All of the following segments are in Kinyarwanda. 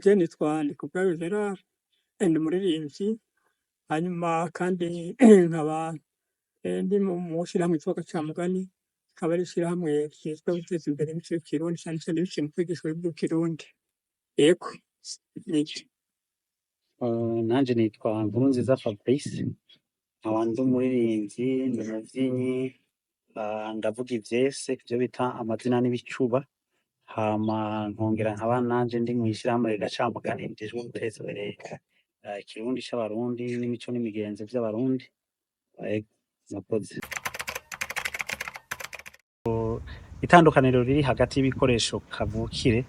je nitwa Ndikubwayo Gerard, ndi umuririmbyi, hanyuma kandi nkaba ndi mu shirahamwe yitwa Gacamugani, akaba ari ishirahamwe rishinzwe guteza imbere imico y'ikirundi cane cane biciye mu kwigisha ururimi rw'ikirundi. Yego, nivyo. Nanje nitwa Nkurunziza Fabrice, nkaba ndi umuririmbyi, ndi umuvyiyi, ndavuga ivyese, ivyo bita amazina n'ibicuba, hama nkongera nkaba nanje ndi mw'ishirahamwe Gacamugani rijejwe guteza imbere ikirundi c'abarundi n'imico n'imigenzo vy'abarundi. Murakoze. Itandukaniro riri hagati y'ibikoresho kavukire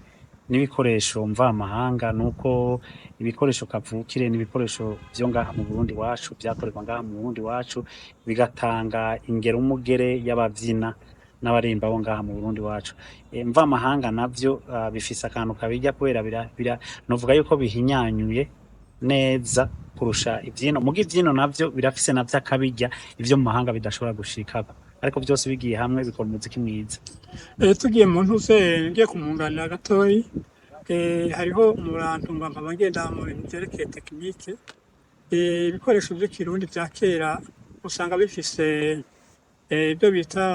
n'ibikoresho mvamahanga nuko ibikoresho kavukire n'ibikoresho vyo ngaha mu Burundi wacu vyakorerwa ngaha mu Burundi wacu bigatanga ingero umugere y'abavyina n'abarimba bo ngaha mu Burundi wacu. Mvamahanga navyo bifise akantu kabirya kubera novuga yuko bihinyanyuye neza kurusha ivyino, muga ivyino navyo birafise navyo akabirya ivyo mu mahanga bidashobora gushikako, ariko vyose bigiye hamwe bikora umuziki mwiza. Tugiye mu ntuse ngiye kumunganira gatoyi, hariho umurantu nkaba ngenda mu bintu vyerekeye tekinike, ibikoresho vy'ikirundi vya kera usanga bifise ivyo bita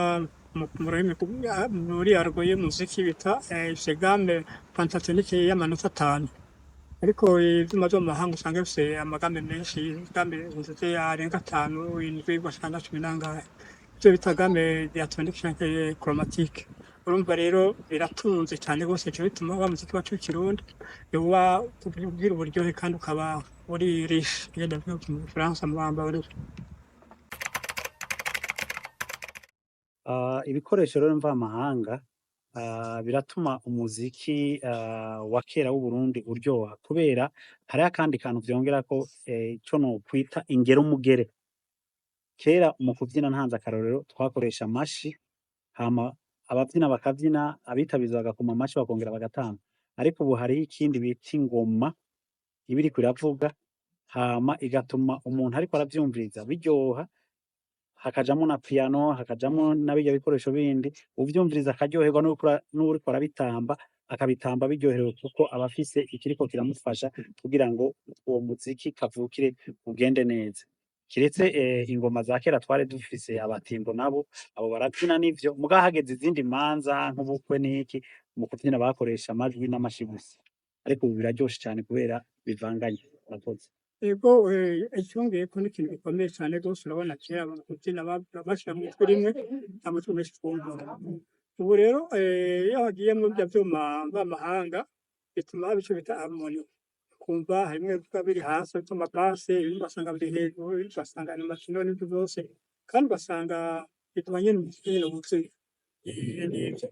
muri argo y'umuziki bita gamme pentatonike y'amanota 5, ariko ivyuma vyo mu mahanga usanga bifise amagambe menshi, gamme arenga 5, 7 gushika na 10 nangahe, ivyo bita gamme diatonique canke chromatique. Urumva rero biratunze cyane gose, ico bituma wa muziki wacu w'ikirundi uba ugira uburyohe kandi ukaba uri riche, ngenda mvuga mu Faransa mubamba uri. Ibikoresho rero mvamahanga biratuma umuziki wa kera w'u Burundi uryoha, kubera hariho akandi kantu vyongerako ico nokwita ingero umugere. Kera mu kuvyina ntanze akarorero twakoresha amashi, hama abavyina bakavyina, abitabiza bagakoma amashi bakongera bagatamba, ariko ubu hariho ikindi bita ingoma iba iriko iravuga, hama igatuma umuntu ariko aravyumviriza biryoha, hakajamwo na piano, hakajamwo na birya bikoresho bindi, uvyumviriza akaryoherwa n'uwuriko arabitamba, akabitamba biryoherewe kuko aba afise ikiriko kiramufasha kugira ngo uwo muziki kavukire ugende neza. Kiretse ingoma za kera twari dufise abatimbo nabo, abo baravyina nivyo, muga hageze izindi manza nk'ubukwe n'iki, mu kuvyina bakoresha amajwi n'amashi gusa, ariko ubu biraryoshe cane kubera bivanganye. Murakoze. Ego, icyongeyeko ni ikintu gikomeye cane gose, urabona kera mu kuvyina bashira mw'ijwi rimwe amajwi menshi twumva. Ubu rero iyo hagiye mu vya vyuma mvamahanga bituma haba ico bita harmonie, kumva harimwo ibivuga biri hasi bituma basse, ibindi ugasanga biri hejuru, ibindi ugasanga ni machino n'ivyo vyose, kandi ugasanga bituma nyene umuziki nyene wuzuye. Nivyo.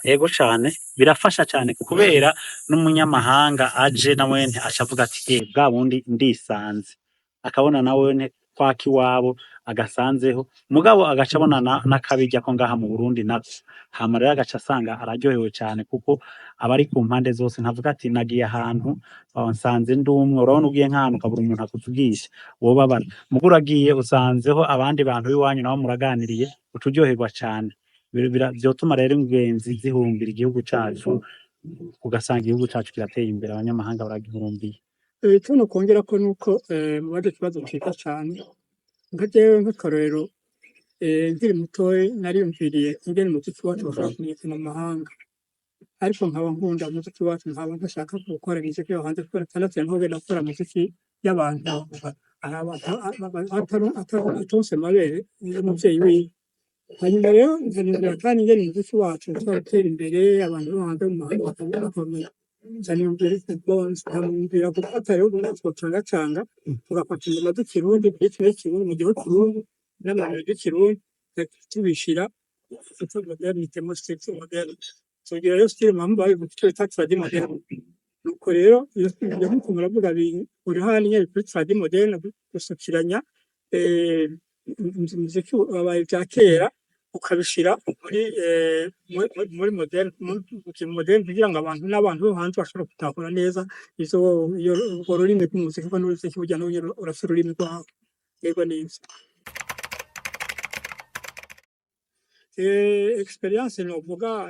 Ego cane birafasha cane kubera n'umunyamahanga aje nawene aca avuga ati bwa bundi ndisanze, akabona nawene kwaka iwabo agasanzeho, mugabo agaca abona n'akabirya ko ngaha mu Burundi nako, hama rero agaca asanga araryohewe cane kuko aba ari ku mpande zose, ntavuga ati nagiye ahantu nsanze ndumwe. Urabona ugiye nk'ahantu ukabura umuntu akuvugisha wobabara, muga uragiye usanzeho abandi bantu b'iwanyu nabo muraganiriye uca uryoherwa cane. Vyotuma rero ingenzi zihurumbira igihugu cacu, ugasanga igihugu cacu kirateye imbere, abanyamahanga baragihurumbiye. Ico nokongerako nuko mubaza ikibazo ciza cane, nka jewe nk'akarorero nkiri mutoyi nariyumviriye ingene umuziki wacu bashobora kumenyekana mu mahanga, ariko nkaba nkunda umuziki wacu, nkaba ntashaka gukora imiziki yo hanze kubera atandavye nkogenda gukora muziki y'abantu atonse amabere y'umuvyeyi wiwe. Hanyuma rero nkaniyumvira kandi ingene umuziki wacu ushobora gutera imbere, abantu bo hanze mu mahanga bakawukomera, nkaniyumvira gufata rero ubundi twocangacanga tugafata ingoma z'ikirundi, beat y'ikirundi mu gihugu c'Uburundi n'abantu b'ikirundi tubishira ico modernité mo style moderne, tugira rero style mpamvu babivuga ico bita tradi moderne. Nuko rero iyo nkuko muravuga uri hano nyene kuri tradi moderne gusukiranya umuziki wabaye vya kera ukabishira muri moderne, moderne kugira ngo n'abantu bo hanze bashobora gutahura neza urwo rurimi rw'umuziki, kuko n'umuziki burya nawo nyene urafise ururimi rwawo. Yego nivyo. Experience novuga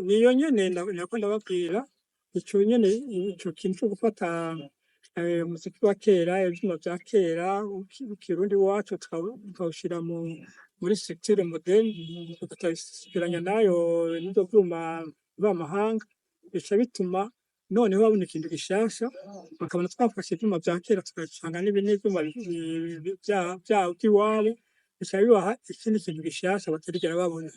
niyo nyene nako ndababwira ico nyene ico kintu co gufata umuziki wa kera ivyuma vya kera w'ikirundi wacu tukawushira muri structure moderne tugasubiranya nayo n'ivyo vyuma v'amahanga bica bituma noneho babona ikintu gishasha bakabona twafashe ivyuma vya kera tugasanga n'ivyuma vy'iwabo bica bibaha ikindi kintu gishasha batarigera babona.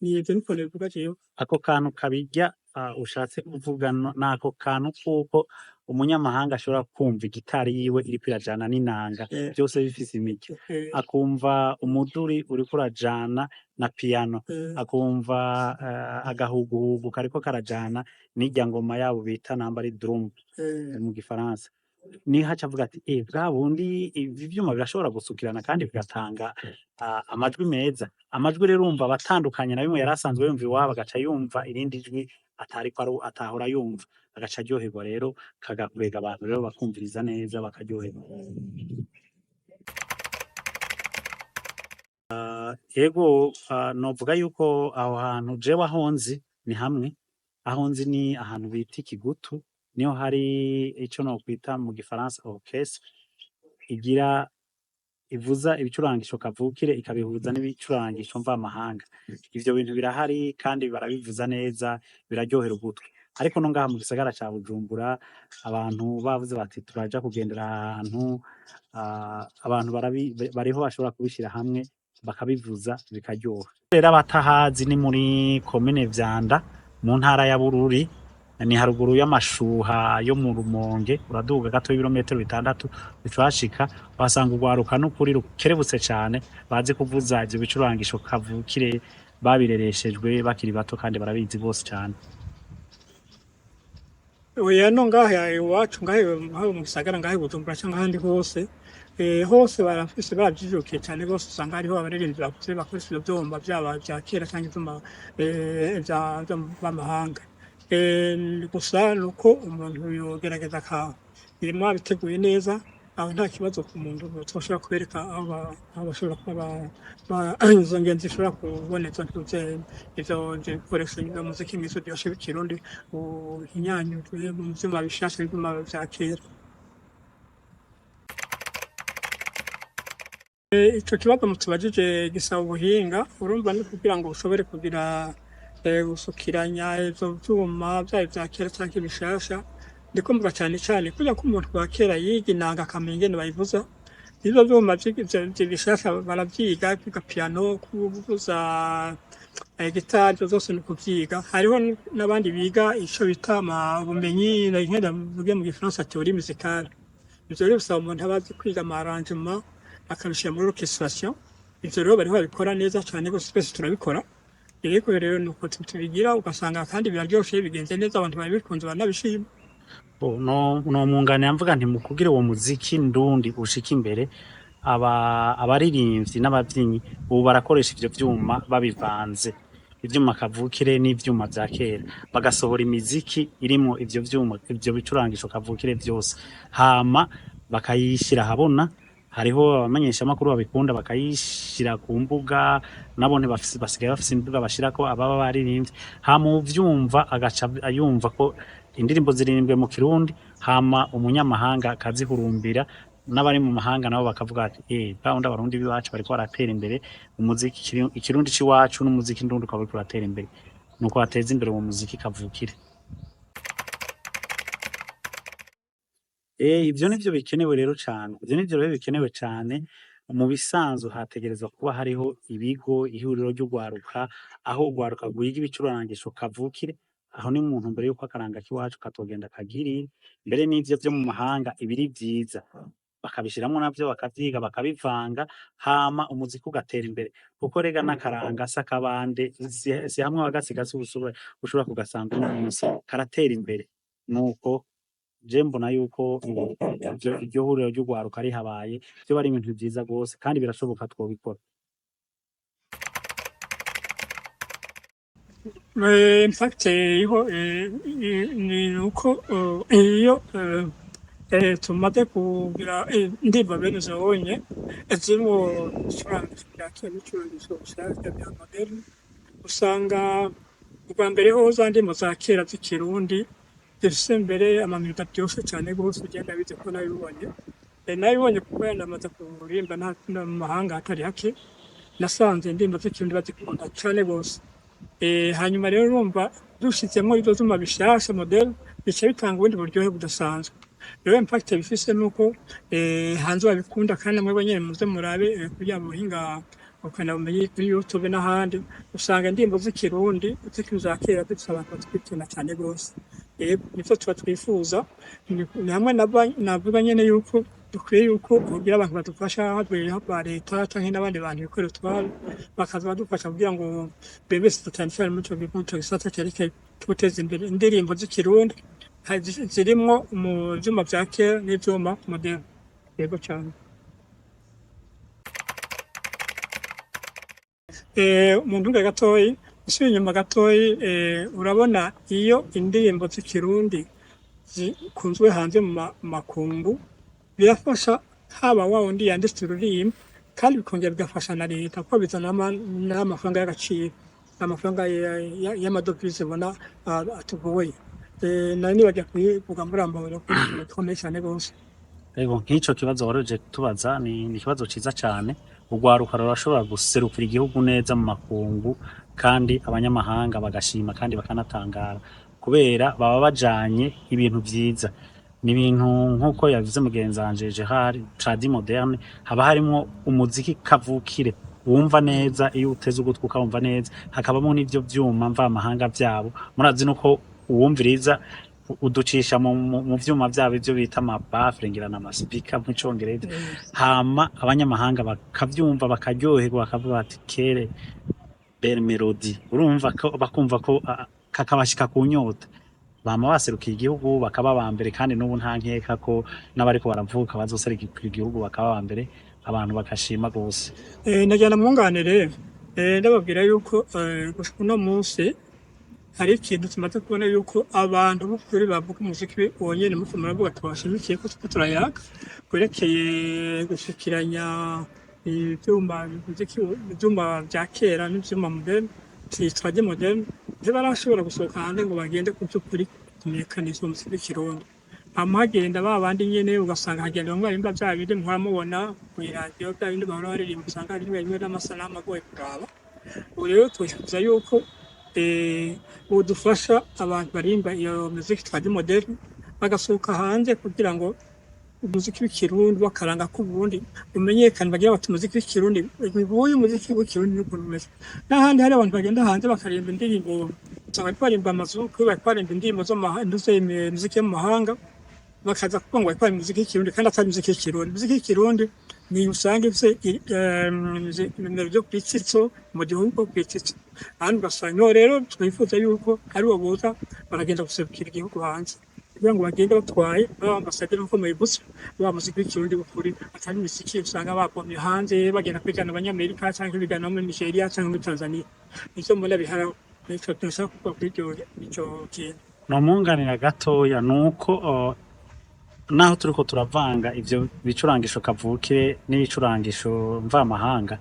Nivyo niko nobivuga jewe. Ako kantu kabirya ushatse kuvuga nako kantu kuko umunyamahanga ashobora kumva igitari yiwe iriko irajana n'inanga vyose bifise imirya, akumva umuduri uriko urajana na piano, akumva agahuguhugu kariko karajana n'irya ngoma yabo bita namba ari drum mu gifaransa, niho aca avuga ati bwa bundi ivi vyuma birashobora gusukirana kandi bigatanga amajwi meza. Amajwi rero urumva abatandukanye na bimwe yari asanzwe yumva iwabo agaca yumva irindi jwi atahora yumva, agaca aryoherwa rero kagakwega abantu rero bakumviriza neza bakaryoherwa. Ego novuga yuko aho hantu jewe aho nzi ni hamwe, aho nzi ni ahantu bita Ikigutu, niho hari ico nokwita mu gifaransa orchestre ivuza ibicurangisho kavukire ikabihuza n'ibicurangisho mvamahanga. Ivyo bintu birahari kandi barabivuza neza biraryohera ugutwi, ariko no ngaha mu gisagara ca Bujumbura abantu bavuze bati turaja kugendera ahantu abantu bariho bashobora kubishira hamwe bakabivuza bikaryoha. Rero abatahazi ni muri komine Vyanda mu ntara ya Bururi, ni haruguru y'amashuha yo mu Rumonge, uraduga gato ibirometero 6 bicashika wasanga urwaruka n'ukuri rukerebutse cane bazi kuvuza ivyo bicurangisho kavukire babirereshejwe bakiri bato kandi barabizi bose cane. Oya no ngaha iwacu ngaha mu gisagara ngaha Bujumbura canke ahandi hose hose barafise bavyijukiye cane gose, usanga hariho abaririmbyi bakuze bakoresha ivyo vyuma vyaba vya kera canke ivyuma vy'amahanga. Gusa nuko umuntu yogerageza birimo abiteguye neza, aho nta kibazo ku muntu twoshobora kubereka aho bashobora kuba izo ngenzi zishobora kubona ivyo bikoresho vy'umuziki mwiza uryoshe w'ikirundi uhinyanyujwe mu vyuma bishasha n'ivyuma vya kera. Ico kibazo mutubajije gisaba ubuhinga, urumva ni kugira ngo ushobore kugira gusukiranya ivyo vyuma vyaba ivya kera canke bishasha, ndiko mvuga cane cane kugira ko umuntu wa kera yiga inanga akamenya ingene bayivuza, ivyo vyuma bishasha baravyiga, kwiga piano, kuvuza gitari, ivyo vyose ni ukuvyiga. Hariho n'abandi biga ico bita ubumenyi ndavuge mu gifaransa théorie musicale, ivyo rero bisaba umuntu aba azi kwiga ama arrangement akabishira muri orchestration, ivyo rero bariho babikora neza cane gose, twese turabikora. Ariko rero nuko tubigira ugasanga kandi biraryoshe bigenze neza, abantu babikunze banabishima. No mungane mvuga nti mu kugira uwo muziki ndundi ushika imbere, abaririmbyi n'abavyinnyi ubu barakoresha ivyo vyuma babivanze, ivyuma kavukire n'ivyuma vya kera, bagasohora imiziki irimo ivyo vyuma, ivyo bicurangisho kavukire vyose, hama bakayishira habona. Hariho abamenyesha makuru babikunda bakayishira ku mbuga, nabone basigaye bafise imbuga bashirako ababa baririmbye, hama uvyumva agaca ayumva ko indirimbo ziririmbwe mu Kirundi, hama umunyamahanga akazihurumbira, n'abari mu mahanga nabo bakavuga ati bawundi abarundi biwacu bariko baratera imbere, umuziki ikirundi ciwacu n'umuziki ndundi ukaba uriko uratera imbere, nuko bateza imbere uwo muziki kavukire. Ivyo nivyo bikenewe rero cane, ivyo nivyo rero bikenewe cane. Mu bisanzwe hategerezwa kuba hariho ibigo, ihuriro ry'ugwaruka, aho ugwaruka rwiga ibicurangisho kavukire, aho ni mu ntumbero yuko akaranga k'iwacu katogenda kagirire, mbere n'ivyo vyo mu mahanga ibiri vyiza bakabishiramwo navyo bakavyiga bakabivanga, hama umuziki ugatera imbere, kuko rega n'akaranga s'akabande, si hamwe wagasiga ushobora kugasanga uno munsi karatera imbere. Nuko je mbona yuko iryo huriro ry'ugwaruka rihabaye vyoba ari ibintu vyiza gose kandi birashoboka twobikora. In fact ni uko iyo tumaze kugira indirimbo bene zabonye zirimo ibicurangisho vya kera n'ibicurangisho bishasha vya moderne, usanga ubwa mbere ho za ndimo za kera z'ikirundi zifise mbere amaminota aryoshe cane gose ugenda bize ko nabibonye nabibonye kuko yanamaze kurimba no mu mahanga hatari hake nasanze indirimbo z'ikirundi bazikunda cane gose hanyuma rero urumva dushizemo izo zuma bishasha model bica bitanga ubundi buryohe budasanzwe rero impact bifise nuko hanze babikunda kandi mwebwe nyene muze murabe kugira mu buhinga ukanabumenye kuri YouTube n'ahandi usanga indirimbo z'ikirundi z'ikiruza kera zifise abantu bazikunda cyane gose nivyo tuba twifuza ni hamwe navuga nyene yuko dukwiye yuko kugira abantu badufasha ba leta canke n'abandi bantu bikorera utwabo bakaza badufasha kugira ngo bebese tutandukane mu cyo gisata cyarike tuteze imbere indirimbo z'ikirundi zirimwo mu vyuma vya kera n'ivyuma modern yego cyane mu ntunga gatoyi usubira inyuma gatoyi urabona iyo indirimbo z'ikirundi zikunzwe hanze mu makungu birafasha haba wa wundi yanditse ururimi kandi bikongera bigafasha na leta kuko bizana n'amafaranga y'agaciro amafaranga y'amadovize bona atugoye nari bajya kuyivuga muri ambawero bikomeye cyane gose Ego nk'ico kibazo waroje tubaza ni ikibazo ciza cyane urwaruka rurashobora guserukira igihugu neza mu makungu kandi abanyamahanga bagashima kandi bakanatangara kubera baba bajanye ibintu vyiza ni ibintu nkuko yavuze mugenzi wanje Gerard tradi moderne haba harimo umuziki kavukire wumva neza iyo uteze ugutwi ukawumva neza hakabamo n'ivyo vyuma mva amahanga vyabo murazi nuko uwumviriza uducisha mu vyuma vyabo ivyo bita amabafure ngira na speaker mu congereza hama abanyamahanga bakavyumva bakaryoherwa bakavuga bati kere belle melody urumva ko bakumva ko kakabashika kunyota bama baserukiye igihugu bakaba bambere kandi n'ubu nta nkeka ko n'abariko baravuka bazoserukira igihugu bakaba bambere abantu bakashima gose najyana mwunganire ndababwira yuko gushika uno munsi hari ikintu tumaze kubona yuko abantu b'ukuri bavuga umuziki wonyene muko muravuga twashimikiye ko turayaga kwerekeye gushikiranya ivyuma vya kera n'ivyuma moderne twajye moderne ntibarashobora gusohoka hanze ngo bagende ku by'ukuri kumenyekanisha umuziki w'ikirundi hagenda ba bandi nyene ugasanga hagenda bamwe barimba vya bindi muramubona kw'iradiyo vya bindi bahora baririmba usanga hari rimwe n'amasanamu agoye kuraba ubu rero twifuza yuko budufasha abantu barimba iyo muziki twajye moderne bagasohoka hanze kugira ngo umuziki w'ikirundi wakaranga k'uburundi umenyekane bagira bati umuziki w'ikirundi uyu muziki w'ikirundi n'ukuntu umeze n'ahandi hari abantu bagenda hanze bakarimba indirimbo usanga barimba amazuku barimba indirimbo muziki yo mu mahanga bakaza kuvuga ngo bakora muziki w'ikirundi kandi atari muziki w'ikirundi muziki w'ikirundi ni usanga ifise ibintu vyo kwitsitso mu gihugu kwitsitso kandi ugasanga rero twifuza yuko ari bo boza baragenda guserukira igihugu hanze kugira ngo bagende batwaye b'ambasaderi uko mubibutse wa muziki w'ikirundi bukuri atari imiziki usanga bapomye hanze bagenda kwigana abanyamerika canke bigana muri Nigeria canke muri Tanzania ivyo mbona bihara nico tunashaka kuvuga kuri ico kintu nomunganira gatoya nuko naho turiko turavanga ivyo bicurangisho kavukire n'ibicurangisho mvamahanga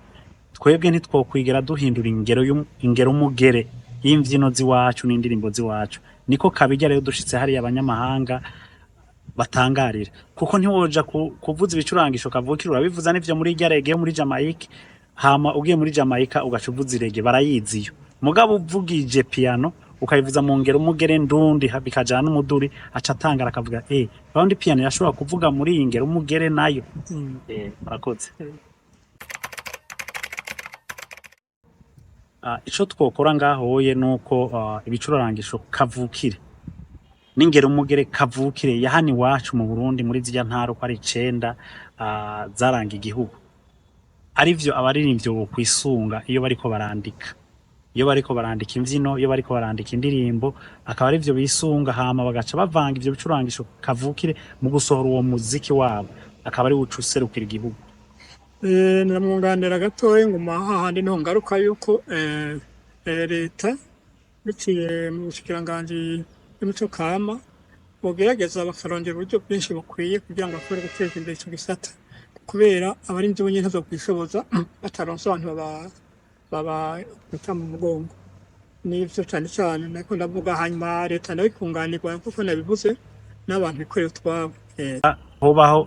twebwe ntitwokwigera duhindura ingero umugere y'imvyino ziwacu n'indirimbo ziwacu niko kabijya rero dushitse hari abanyamahanga batangarira kuko ntiwoja kuvuza ibicurangisho kavukire urabivuza n'ivyo muri reggae yo muri Jamaica hama ugiye muri Jamaica ugacuvuza reggae barayiziyo mugabo uvugije piano ukayivuza mu ngero umugere ndundi bikajana n'umuduri aca atangara akavuga bawundi piano yashobora kuvuga muri iyi ngero umugere nayo murakoze ico twokora ngahoye nuko ibicurangisho kavukire n'ingero umugere kavukire yahani wacu mu Burundi muri zirya ntaro ko ari 9 zaranga igihugu arivyo abaririmbyo kwisunga iyo bariko barandika imvyino iyo bariko barandika indirimbo akaba arivyo bisunga hama bagaca bavanga ivyo bicurangisho kavukire mu gusohora uwo muziki wabo akaba ari ucuserukira igihugu namwunganira gatoya ngo hahandi niho ngaruka yuko leta biciye mu bushikiranganji bw'imico kama bogerageza bakarondera uburyo bwinshi bukwiye kugira ngo bashobore guteza imbere ico gisata kubera abarimvyi bo nyene ntazokwishoboza bataronse abantu baba guta mu mugongo nivyo cane cane nariko ndavuga, hanyuma leta nayo ikunganirwa kuko nabivuze n'abantu bikorera utwabo. Hobaho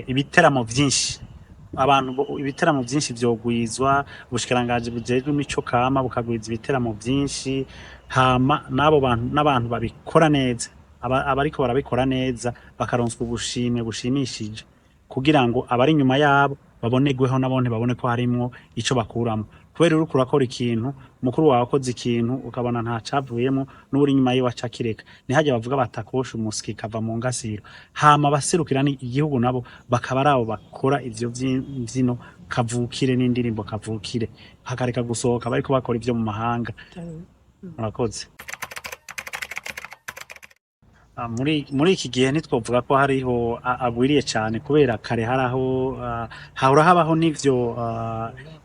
ibiteramo vyinshi, ibiteramo vyinshi vyogwizwa, ubushikiranganji bujejwe imico kama bukagwiza ibiteramo vyinshi, hama n'abantu babikora neza, abariko barabikora neza bakaronswa ubushimwe bushimishije, kugira ngo abari inyuma yabo babonerweho nabone babone ko harimwo ico bakuramwo. Kubera uriko urakora ikintu, mukuru wawe akoze ikintu ukabona nta cavuyemwo, n'uri inyuma yiwe aca akireka, nihajya bavuga batakosha umusiki kava mu ngasiro. Hama abaserukira igihugu nabo bakaba ari abo bakora ivyo vy'imvyino kavukire n'indirimbo kavukire, hakareka gusohoka bariko bakora ivyo mu mahanga. Murakoze. Muri iki gihe ntitwovuga ko hariho agwiriye cane, kubera kare haraho hahora habaho n'ivyo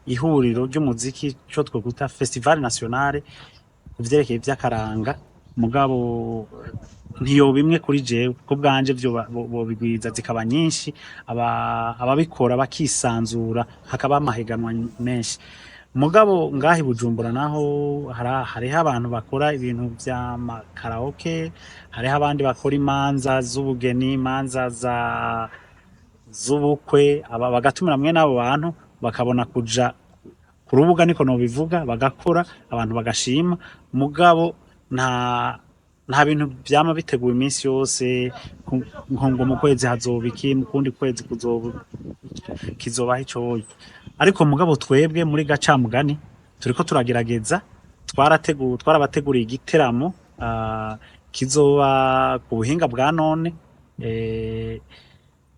ihuriro ry'umuziki co twokwita festival nationale kuvyerekeye vy'akaranga, mugabo ntiyoba imwe kuri jewe, ko bwanje vyo bobigwiza zikaba nyinshi, ababikora bakisanzura, hakaba amahiganwa menshi. Mugabo ngahi Bujumbura naho hariho abantu bakora ibintu vy'amakaraoke, hariho abandi bakora imanza z'ubugeni, imanza z'ubukwe, bagatumira mwe n'abo bantu bakabona kuja ku rubuga, niko nobivuga, bagakora abantu bagashima. Mugabo nta bintu vyama biteguye iminsi yose ngo mu kwezi hazoba iki, mu kundi kwezi kizobaho icoyi. Ariko mugabo twebwe muri Gacamugani turiko turagerageza, twarabateguriye igiteramo kizoba ku buhinga bwa none,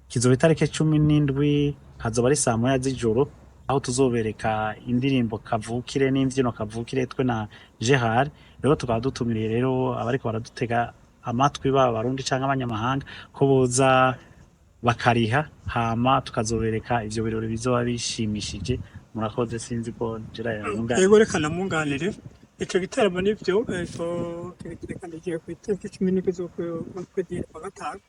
kizoba itariki 17, hazoba ari 9:00 z'ijoro, aho tuzobereka indirimbo kavukire n'imvyino kavukire twe na Gerard. Rero tukaba dutumiriye rero abariko baradutega amatwi, baba Barundi canke abanyamahanga, ko boza bakariha, hama tukazobereka ivyo birori bizoba bishimishije. Murakoze, sinzi ko Gerard yamungana. Yego, reka namunganire. Ico gitaramo nivyo kigiye kw'itariki 17 z'ukwezi kwa gatanu,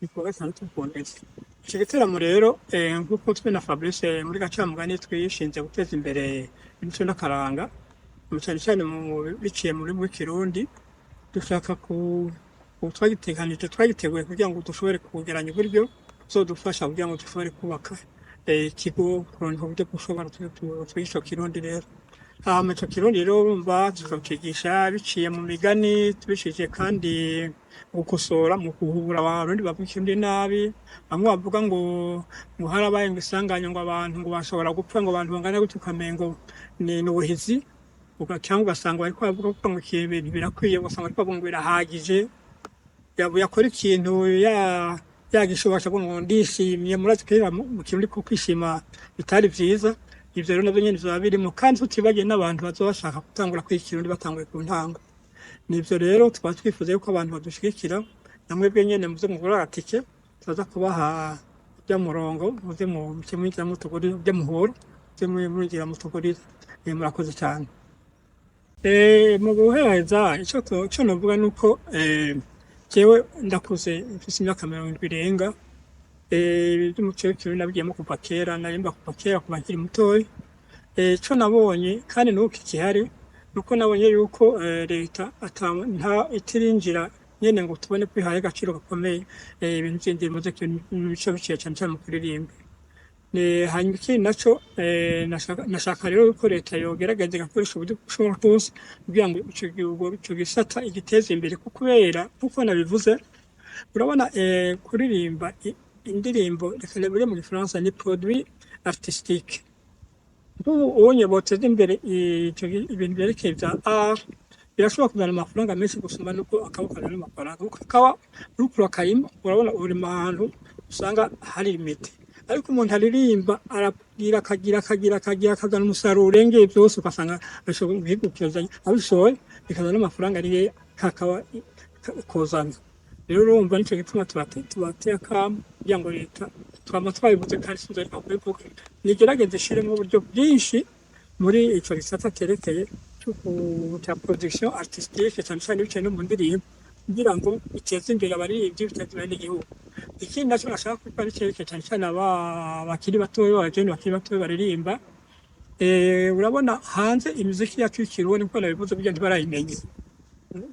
ni kuwa gatandatu kundetse. Ico gitaramo rero nkuko twe na Fabrice muri Gacamugani twishinze guteza imbere imico n'akaranga, cyane cyane biciye muri Kirundi. Dushaka twagiteguye kugira ngo dushobore kugeranya uburyo zodufasha kugira ngo dushobore kubaka ikigo kuronka uburyo gushobora twigisha Kirundi. Rero hama ico Kirundi rero tukacigisha biciye mu migani, tubishije kandi gukosora mu kuhubura Abarundi bavuga Ikirundi nabi. Bamwe bavuga ngo harabaye ngo isanganya, ngo abantu ngo bashobora gupfa, ngo abantu bangana gutyo ukamengo ni ubuhizi, cyangwa ugasanga bariko bavuga ko ngo ibintu birakwiye, ugasanga bariko bavuga ngo birahagije, yakora ikintu yagishobasha ngo ndishimye. Murazikira mu Kirundi ko kwishima bitari vyiza. Ivyo rero navyo nyene bizoba birimo, kandi tutibagiye n'abantu bazoba bashaka gutangura kwiga Ikirundi batanguye ku ntango. Nivyo rero twaba twifuza yuko abantu badushigikira, namwe bwe nyene muze mugura agatike, tuza kubaha murongo, muze mu kimwinjira mutugurira muhoro, muze mwinjira mutugurira. Murakoze cyane. Mu guhereza ico novuga nuko jewe ndakuze, mfise imyaka 70 irenga. Ivy'umuco w'Ikirundi nabigiyemo kuva kera, narimba kuva kera kuva nkiri mutoyi. Ico nabonye kandi nuko ikihari, nuko nabonye yuko leta itirinjira nyene ngo tubone kwihaye agaciro gakomeye ibintu vy'indirimbo z'Ikirundi biciye cane cane mu kuririmba. Hanyuma ikindi naco nashaka rero ko leta yogerageza igakoresha uburyo bushobora bwose kugira ngo ico gisata igiteze imbere, kubera kuko nabivuze, urabona kuririmba indirimbo biri mu Gifaransa ni produit artistique. Ubonye boteza imbere ibintu byerekeye vya art, birashobora kuzana amafaranga menshi gusumba nuko akaboko kazana amafaranga. Ukaba urukura akayima, urabona uri mu hantu usanga hari limite, ariko umuntu aririmba aragira akagana umusaruro urengeye byose, ugasanga ashobora guhigukizanya, abishoboye bikazana amafaranga ariye kakaba kozana. Rero urumva nico gituma tubateye akamu kugira ngo leta twama twabivuze kandi sinzi ariko kubivuga, nigerageze ishiremo uburyo bwinshi muri ico gisata cyerekeye cya production artistique, cyane cyane biciye no mu ndirimbo, kugira ngo iteze imbere abaririmbyi, biteze imbere n'igihugu. Ikindi naco nashaka kuvuga ni cerekeye cyane cyane abakiri batoya, abajene bakiri batoya baririmba, urabona hanze imiziki yacu y'ikirundi kuko nabivuze burya ntibarayimenye.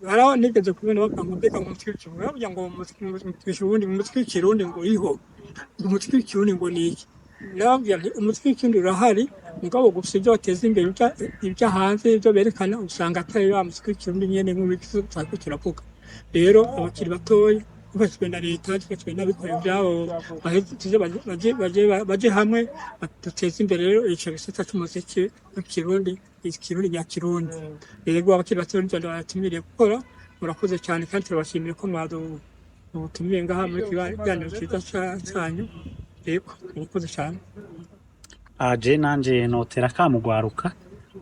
Haraho nigeze kubona bavuga ngo mbega umuziki w'ikirundi, bavuga ngo umuziki w'ikirundi ngo uriho, ngo umuziki w'ikirundi ngo ni iki? Nababwira nti umuziki w'ikirundi urahari, mugabo gusa ibyo bateza imbere ibyo hanze ibyo berekana usanga atari wa muziki w'ikirundi nyene nk'umuziki turiko turavuga. Rero abakiri batoya bafashwe na leta, bafashwe n'abikorera ivyabo, baje hamwe duteze imbere rero ico gisata c'umuziki w'ikirundi, ikirundi nyakirundi. Rero abakiri batoya nivyo batumiriye gukora, murakoze cyane kandi turabashimiye ko mwadutumiye ngaha muri kiganiro ciza canyu. Yego, murakoze cyane. Je nanje notera kamugwaruka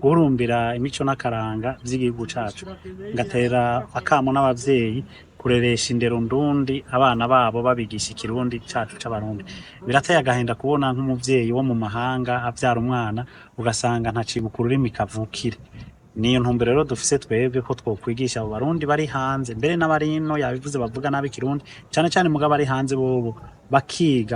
guhurumbira imico n'akaranga vy'igihugu cacu, ngatera akamo n'abavyeyi kureresha indero ndundi abana babo babigisha ikirundi cacu c'abarundi. Birateye agahinda kubona nk'umuvyeyi wo mu mahanga avyara umwana ugasanga ntacibuka ururimi kavukire. Niyo ntumbero rero dufise twebwe ko twokwigisha abo barundi bari hanze, mbere n'abarino yabivuze bavuga nabi ikirundi, cane cane muga bari hanze bobo bakiga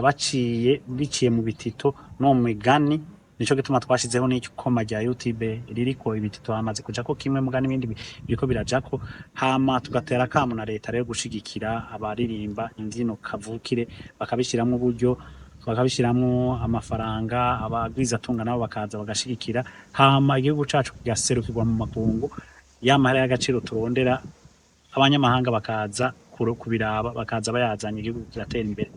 biciye mu bitito no mu migani. Nico gituma twashizeho n'ikoma rya YouTube ririko ibitito hamaze kujako kimwe muga n'ibindi biriko birajako, hama tugatera akamo na leta rero gushigikira abaririmba imvyino kavukire, bakabishiramwo uburyo, bakabishiramwo amafaranga, abagwizatunga nabo bakaza bagashigikira, hama igihugu cacu kigaserukirwa mu makungu, y'amahera y'agaciro turondera abanyamahanga bakaza kubiraba, bakaza bayazanye, igihugu kiratera imbere.